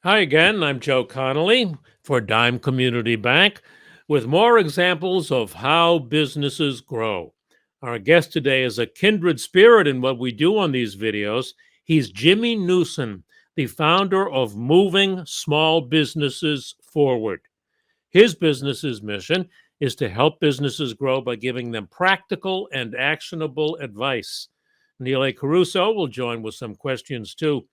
Hi again, I'm Joe Connolly for Dime Community Bank with more examples of how businesses grow. Our guest today is a kindred spirit in what we do on these videos. He's Jimmy Newsom, the founder of Moving Small Businesses Forward. His business's mission is to help businesses grow by giving them practical and actionable advice. Neil A. Caruso will join with some questions too.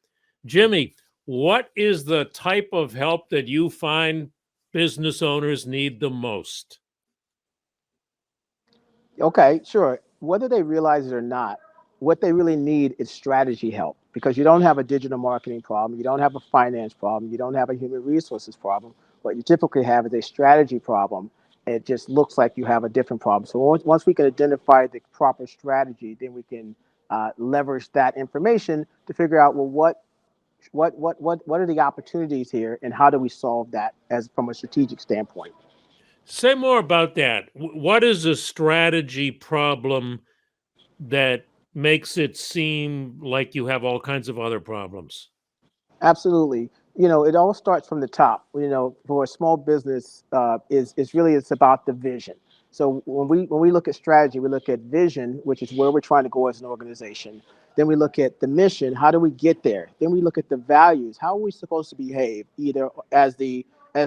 Jimmy, what is the type of help that you find business owners need the most? Okay, sure. Whether they realize it or not, what they really need is strategy help because you don't have a digital marketing problem, you don't have a finance problem, you don't have a human resources problem. What you typically have is a strategy problem. It just looks like you have a different problem. So once we can identify the proper strategy, then we can leverage that information to figure out well what are the opportunities here and how do we solve that as from a strategic standpoint. Say more about that. What is a strategy problem that makes it seem like you have all kinds of other problems? Absolutely. It all starts from the top. For a small business, is really it's about the vision. So when we look at strategy, we look at vision, which is where we're trying to go as an organization. Then we look at the mission. How do we get there? Then we look at the values. How are we supposed to behave, either as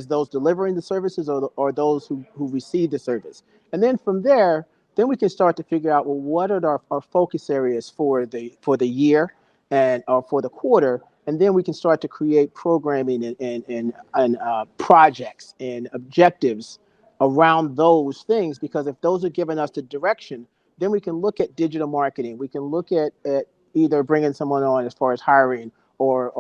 those delivering the services or those who receive the service. And then from there, then we can start to figure out well what are our focus areas for the year and or for the quarter, and then we can start to create programming and projects and objectives around those things, because if those are giving us the direction, then we can look at digital marketing, we can look at either bringing someone on as far as hiring or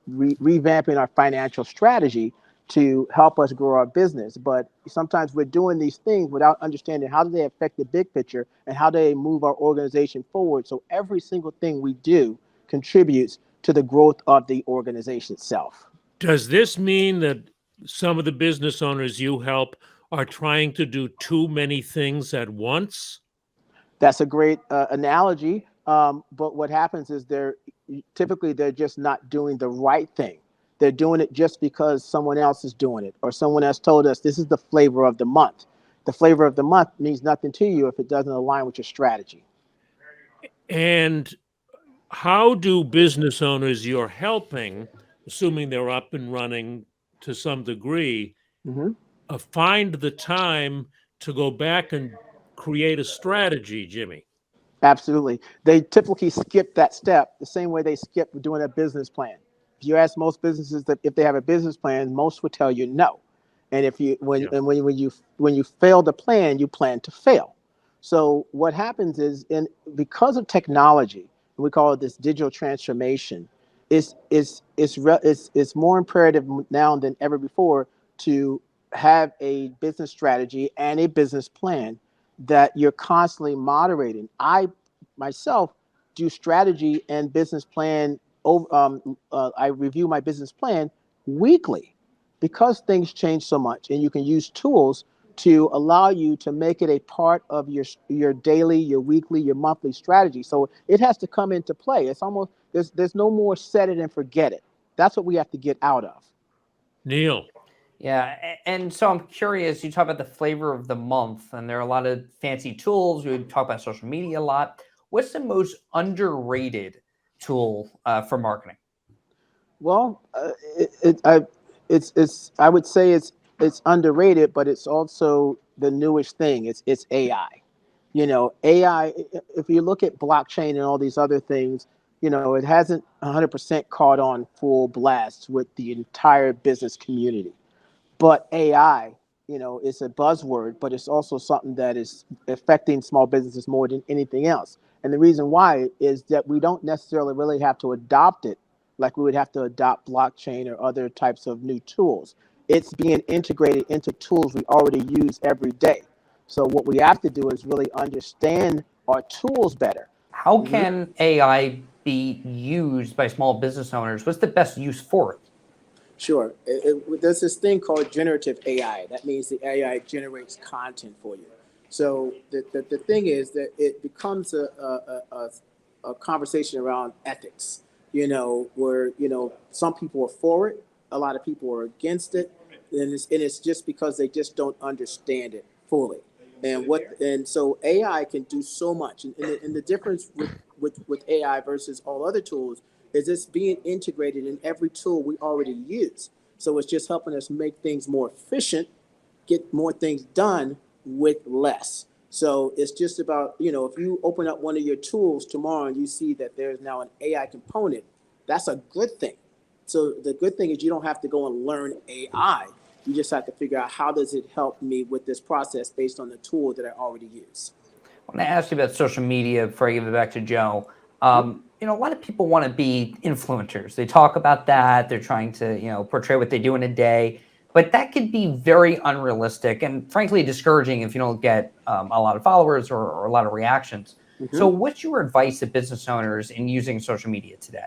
revamping our financial strategy to help us grow our business. But sometimes we're doing these things without understanding how do they affect the big picture and how do they move our organization forward. So every single thing we do contributes to the growth of the organization itself. Does this mean that some of the business owners you help are trying to do too many things at once? That's a great analogy. But what happens is they're just not doing the right thing. They're doing it just because someone else is doing it or someone else told us this is the flavor of the month. The flavor of the month means nothing to you if it doesn't align with your strategy. And how do business owners you're helping, assuming they're up and running to some degree, Mhm. find the time to go back and create a strategy, Jimmy? Absolutely. They typically skip that step the same way they skip doing a business plan. If you ask most businesses that if they have a business plan, most would tell you no. And if you when Yeah. and when you fail the plan, you plan to fail. So what happens is, in because of technology, we call it this digital transformation, it's more imperative now than ever before to have a business strategy and a business plan that you're constantly moderating. I myself do strategy and business plan. I review my business plan weekly because things change so much, and you can use tools to allow you to make it a part of your daily, your weekly, your monthly strategy. So it has to come into play. It's almost there's no more set it and forget it. That's what we have to get out of. Neil. Yeah, and so I'm curious. You talk about the flavor of the month, and there are a lot of fancy tools. We talk about social media a lot. What's the most underrated tool for marketing? Well, I would say it's underrated, but it's also the newest thing. It's AI. AI. If you look at blockchain and all these other things, it hasn't 100% caught on full blast with the entire business community. But AI, it's a buzzword, but it's also something that is affecting small businesses more than anything else. And the reason why is that we don't necessarily really have to adopt it like we would have to adopt blockchain or other types of new tools. It's being integrated into tools we already use every day. So what we have to do is really understand our tools better. How Mhm. can AI be used by small business owners? What's the best use for it? Sure. There's this thing called generative AI. That means the AI generates content for you. So the thing is that it becomes a conversation around ethics, where, some people are for it, a lot of people are against it, and it's just because they just don't understand it fully. And so AI can do so much, and the difference with AI versus all other tools is it's being integrated in every tool we already use. So it's just helping us make things more efficient, get more things done with less. So it's just about, if you open up one of your tools tomorrow and you see that there's now an AI component, that's a good thing. So the good thing is you don't have to go and learn AI. You just have to figure out how does it help me with this process based on the tool that I already use. I want to ask you about social media before I give it back to Joe. A lot of people want to be influencers. They talk about that. They're trying to, portray what they do in a day. But that could be very unrealistic and frankly discouraging if you don't get a lot of followers or a lot of reactions. So, Mm-hmm. what's your advice to business owners in using social media today?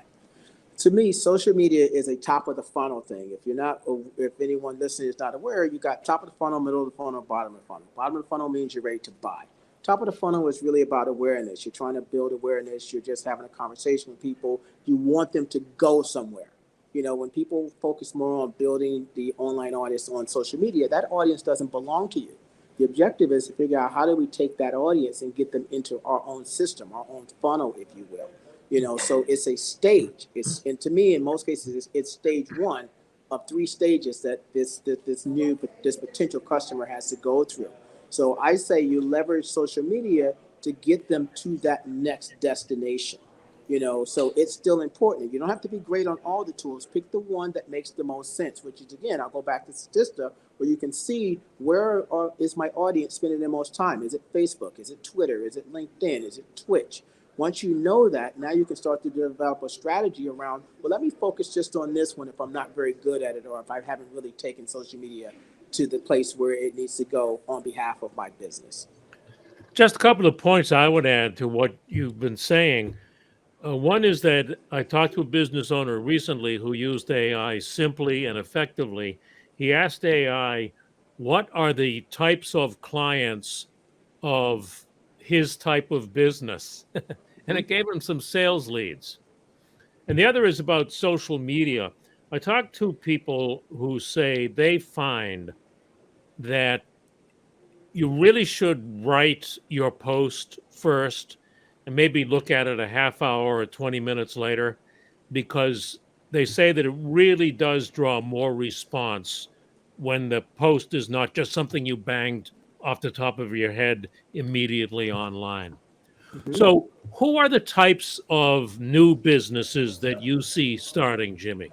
To me, social media is a top of the funnel thing. If anyone listening is not aware, you got top of the funnel, middle of the funnel, bottom of the funnel. Bottom of the funnel means you're ready to buy. Top of the funnel is really about awareness. You're trying to build awareness. You're just having a conversation with people. You want them to go somewhere. When people focus more on building the online audience on social media, that audience doesn't belong to you. The objective is to figure out how do we take that audience and get them into our own system, our own funnel, if you will. So it's a stage. And to me, in most cases, it's stage one of three stages that this potential customer has to go through. So I say you leverage social media to get them to that next destination. So it's still important. You don't have to be great on all the tools. Pick the one that makes the most sense, which is, again, I'll go back to Statista, where you can see is my audience spending their most time. Is it Facebook? Is it Twitter? Is it LinkedIn? Is it Twitch? Once you know that, now you can start to develop a strategy around, well, let me focus just on this one if I'm not very good at it or if I haven't really taken social media to the place where it needs to go on behalf of my business. Just a couple of points I would add to what you've been saying. One is that I talked to a business owner recently who used AI simply and effectively. He asked AI, what are the types of clients of his type of business? And it gave him some sales leads. And the other is about social media. I talked to people who say they find that you really should write your post first and maybe look at it a half hour or 20 minutes later because they say that it really does draw more response when the post is not just something you banged off the top of your head immediately online. Mm-hmm. So, who are the types of new businesses that you see starting, Jimmy?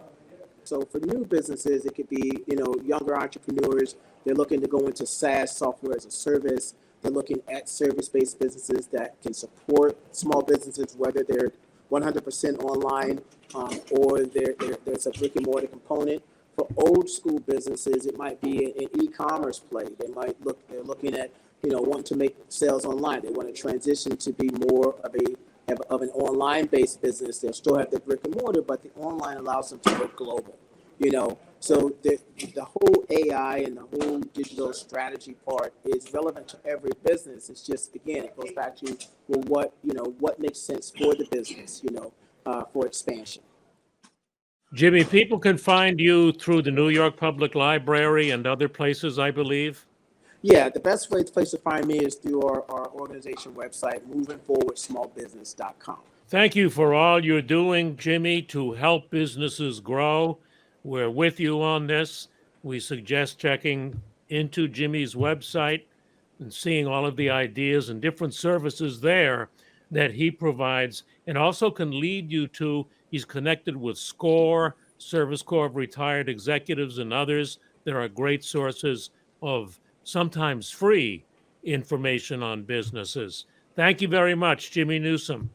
So for new businesses, it could be, younger entrepreneurs. They're looking to go into SaaS, software as a service. They're looking at service-based businesses that can support small businesses, whether they're 100% online or there's a brick and mortar component. For old school businesses, it might be an e-commerce play. They're looking at, wanting to make sales online. They want to transition to be more of an online based business. They'll still have the brick and mortar, but the online allows them to go global. So the whole AI and the whole digital strategy part is relevant to every business. It's just, again, it goes back to, well, what makes sense for the business, for expansion. Jimmy, people can find you through the New York Public Library and other places, I believe. Yeah, the best place to find me is through our organization website, movingforwardsmallbusiness.com. Thank you for all you're doing, Jimmy, to help businesses grow. We're with you on this. We suggest checking into Jimmy's website and seeing all of the ideas and different services there that he provides, and also can lead you to, he's connected with SCORE, Service Corps of Retired Executives, and others. There are great sources of sometimes free information on businesses. Thank you very much, Jimmy Newsom.